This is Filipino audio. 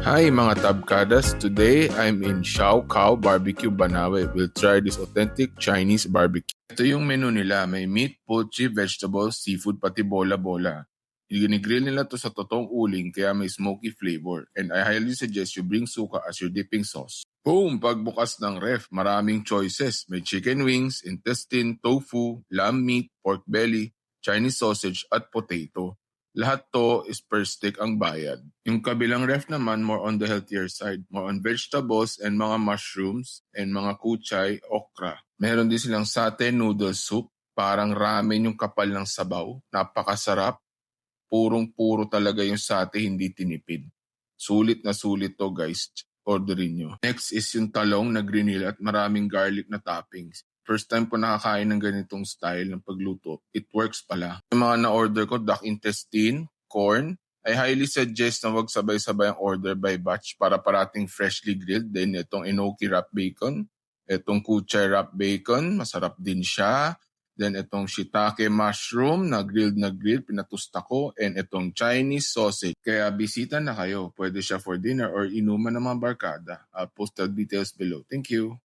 Hi mga tabkadas, today I'm in Xiao Kao Barbecue Banawe. We'll try this authentic Chinese barbecue. Ito yung menu nila, may meat, poultry, vegetables, seafood, pati bola-bola. Ginigrill nila to sa totoong uling kaya may smoky flavor and I highly suggest you bring suka as your dipping sauce. Boom! Pagbukas ng ref, maraming choices. May chicken wings, intestine, tofu, lamb meat, pork belly, Chinese sausage at potato. Lahat to is per stick ang bayad. Yung kabilang ref naman, more on the healthier side. More on vegetables and mga mushrooms and mga kuchay, okra. Meron din silang satay noodle soup. Parang ramen yung kapal ng sabaw. Napakasarap. Purong-puro talaga yung satay, hindi tinipid. Sulit na sulit to guys. Orderin nyo. Next is yung talong na grinil at maraming garlic na toppings. First time ko nakakain ng ganitong style ng pagluto. It works pala. Yung mga na-order ko, duck intestine, corn. I highly suggest na wag sabay-sabay ang order by batch para parating freshly grilled. Then itong enoki wrap bacon, itong kuchay wrap bacon, masarap din siya. Then itong shiitake mushroom na grilled, pinatusta ko. And itong Chinese sausage. Kaya bisita na kayo. Pwede siya for dinner or inuman ng mga barkada. I'll post the details below. Thank you.